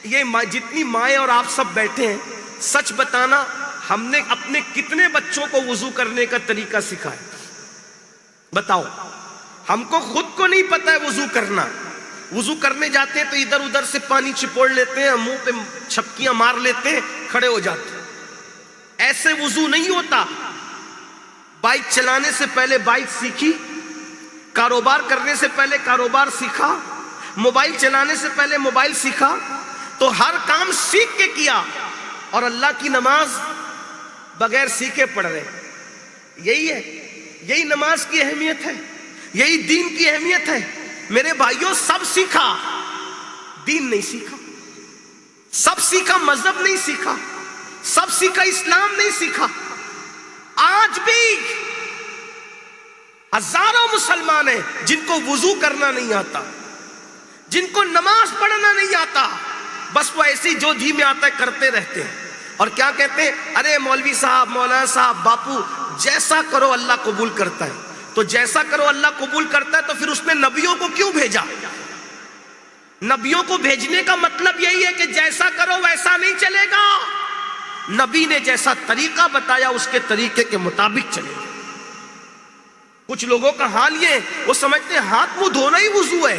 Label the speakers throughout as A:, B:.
A: یہ جتنی مائیں اور آپ سب بیٹھے ہیں، سچ بتانا ہم نے اپنے کتنے بچوں کو وضو کرنے کا طریقہ سکھایا؟ بتاؤ، ہم کو خود کو نہیں پتا ہے وضو کرنا. وضو کرنے جاتے ہیں تو ادھر ادھر سے پانی چپوڑ لیتے ہیں، منہ پہ چھپکیاں مار لیتے ہیں، کھڑے ہو جاتے ہیں. ایسے وضو نہیں ہوتا. بائک چلانے سے پہلے بائک سیکھی، کاروبار کرنے سے پہلے کاروبار سیکھا، موبائل چلانے سے پہلے موبائل سیکھا. تو ہر کام سیکھ کے کیا، اور اللہ کی نماز بغیر سیکھے پڑھ رہے. یہی ہے، یہی نماز کی اہمیت ہے، یہی دین کی اہمیت ہے. میرے بھائیوں، سب سیکھا، دین نہیں سیکھا. سب سیکھا، مذہب نہیں سیکھا. سب سیکھا، اسلام نہیں سیکھا. آج بھی ہزاروں مسلمان ہیں جن کو وضو کرنا نہیں آتا، جن کو نماز پڑھنا نہیں آتا. بس وہ ایسی جو جی میں آتا ہے کرتے رہتے ہیں. اور کیا کہتے ہیں؟ ارے مولوی صاحب، مولانا صاحب، باپو، جیسا کرو اللہ قبول کرتا ہے. تو جیسا کرو اللہ قبول کرتا ہے تو پھر اس نے نبیوں کو کیوں بھیجا؟ نبیوں کو بھیجنے کا مطلب یہی ہے کہ جیسا کرو ویسا نہیں چلے گا. نبی نے جیسا طریقہ بتایا اس کے طریقے کے مطابق چلے گا. کچھ لوگوں کا حال یہ ہے، وہ سمجھتے ہیں ہاتھ منہ دھونا ہی وضو ہے.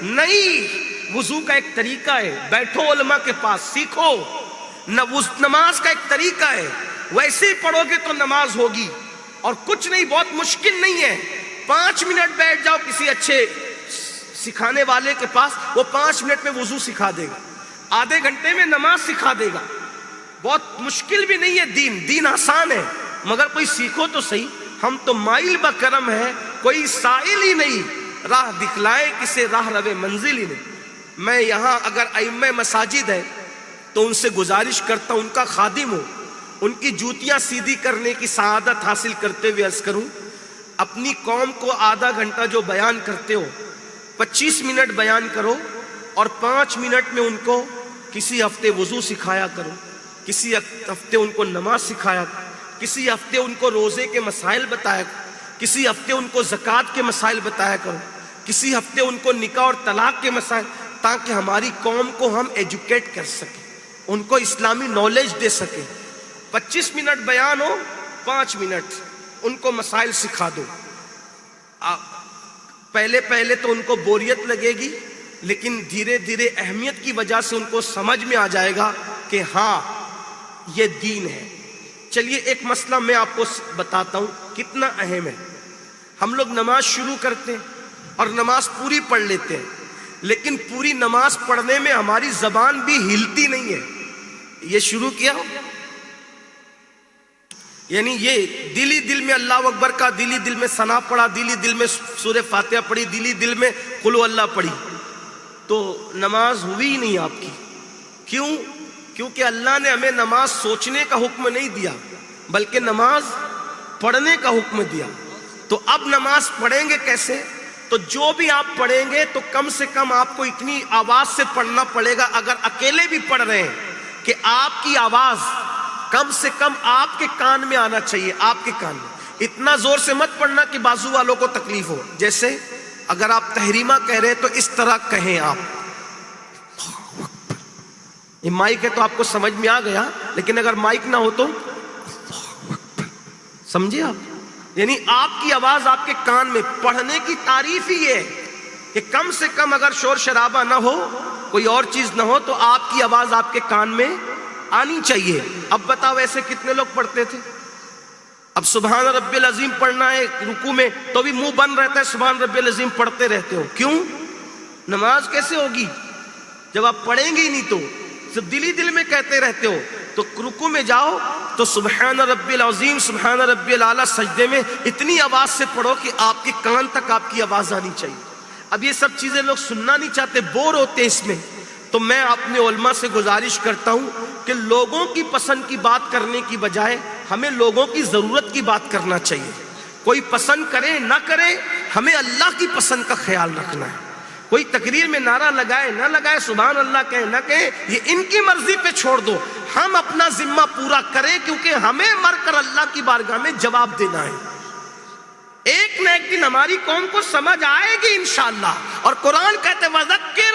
A: نہیں، وضو کا ایک طریقہ ہے. بیٹھو علماء کے پاس، سیکھو. نماز کا ایک طریقہ ہے، ویسے ہی پڑھو گے تو نماز ہوگی. اور کچھ نہیں، بہت مشکل نہیں ہے. 5 منٹ بیٹھ جاؤ کسی اچھے سکھانے والے کے پاس، وہ 5 منٹ میں وضو سکھا دے گا. آدھے گھنٹے میں نماز سکھا دے گا. بہت مشکل بھی نہیں ہے. دین آسان ہے، مگر کوئی سیکھو تو صحیح. ہم تو مائل بکرم ہے، کوئی سائل ہی نہیں. راہ دکھلائے کسے راہ روے منزل ہی نہیں. میں یہاں اگر ائمہ مساجد ہے تو ان سے گزارش کرتا ہوں، ان کا خادم ہوں، ان کی جوتیاں سیدھی کرنے کی سعادت حاصل کرتے ہوئے عرض کروں، اپنی قوم کو آدھا گھنٹہ جو بیان کرتے ہو، 25 منٹ بیان کرو، اور 5 منٹ میں ان کو کسی ہفتے وضو سکھایا کرو، کسی ہفتے ان کو نماز سکھایا کرو، کسی ہفتے ان کو روزے کے مسائل بتایا کرو، کسی ہفتے ان کو زکوٰۃ کے مسائل بتایا کرو، کسی ہفتے ان کو نکاح اور طلاق کے مسائل، تاکہ ہماری قوم کو ہم ایجوکیٹ کر سکیں، ان کو اسلامی نالج دے سکیں. 25 منٹ بیان ہو، 5 منٹ ان کو مسائل سکھا دو. پہلے تو ان کو بوریت لگے گی، لیکن دھیرے دھیرے اہمیت کی وجہ سے ان کو سمجھ میں آ جائے گا کہ ہاں یہ دین ہے. چلیے ایک مسئلہ میں آپ کو بتاتا ہوں کتنا اہم ہے. ہم لوگ نماز شروع کرتے ہیں اور نماز پوری پڑھ لیتے ہیں، لیکن پوری نماز پڑھنے میں ہماری زبان بھی ہلتی نہیں ہے. یہ شروع کیا، یعنی یہ دلی دل میں اللہ اکبر کا، دلی دل میں ثنا پڑھا، دلی دل میں سورہ فاتحہ پڑھی، دلی دل میں قل ہو اللہ پڑھی، تو نماز ہوئی ہی نہیں آپ کی. کیوں؟ کیونکہ اللہ نے ہمیں نماز سوچنے کا حکم نہیں دیا، بلکہ نماز پڑھنے کا حکم دیا. تو اب نماز پڑھیں گے کیسے؟ تو جو بھی آپ پڑھیں گے تو کم سے کم آپ کو اتنی آواز سے پڑھنا پڑے گا، اگر اکیلے بھی پڑھ رہے ہیں، کہ آپ کی آواز کم سے کم آپ کے کان میں آنا چاہیے. آپ کے کان میں اتنا زور سے مت پڑھنا کہ بازو والوں کو تکلیف ہو. جیسے اگر آپ تحریمہ کہہ رہے ہیں تو اس طرح کہیں آپ. یہ مائک ہے تو آپ کو سمجھ میں آ گیا، لیکن اگر مائک نہ ہو تو سمجھے آپ، یعنی آپ کی آواز آپ کے کان میں. پڑھنے کی تعریف ہی ہے کہ کم سے کم اگر شور شرابہ نہ ہو، کوئی اور چیز نہ ہو، تو آپ کی آواز آپ کے کان میں آنی چاہیے. اب بتاؤ ایسے کتنے لوگ پڑھتے تھے؟ اب سبحان ربی العظیم پڑھنا ہے رکوع میں تو بھی منہ بند رہتا ہے، سبحان ربی العظیم پڑھتے رہتے ہو. کیوں؟ نماز کیسے ہوگی جب آپ پڑھیں گے ہی نہیں؟ تو صرف دلی دل میں کہتے رہتے ہو. تو رکوع میں جاؤ تو سبحان ربی العظیم، سبحان ربی الاعلیٰ، سجدے میں اتنی آواز سے پڑھو کہ آپ کے کان تک آپ کی آواز آنی چاہیے. اب یہ سب چیزیں لوگ سننا نہیں چاہتے، بور ہوتے اس میں. تو میں اپنے علماء سے گزارش کرتا ہوں کہ لوگوں کی پسند کی بات کرنے کی بجائے ہمیں لوگوں کی ضرورت کی بات کرنا چاہیے. کوئی پسند کرے نہ کرے، ہمیں اللہ کی پسند کا خیال رکھنا ہے. کوئی تقریر میں نعرہ لگائے نہ لگائے، سبحان اللہ کہے نہ کہے، یہ ان کی مرضی پہ چھوڑ دو. ہم اپنا ذمہ پورا کریں، کیونکہ ہمیں مر کر اللہ کی بارگاہ میں جواب دینا ہے. ایک نہ ایک دن ہماری قوم کو سمجھ آئے گی انشاءاللہ. اور قرآن کہتے وَذَكِّرْ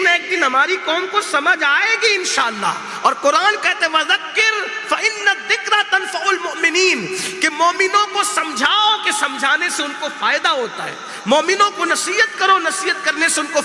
A: ایک نہ ایک دن ہماری قوم کو سمجھ آئے گی انشاءاللہ. اور قرآن کہتے وَذَكِّرْ فَإِنَّ الذِّكْرَ تَنفَعُ الْمُؤْمِنِينَ کہ مومنوں کو سمجھاؤ کہ سمجھانے سے ان کو فائدہ ہوتا ہے. مومنوں کو نصیحت کرو، نصیحت کرنے سے ان کو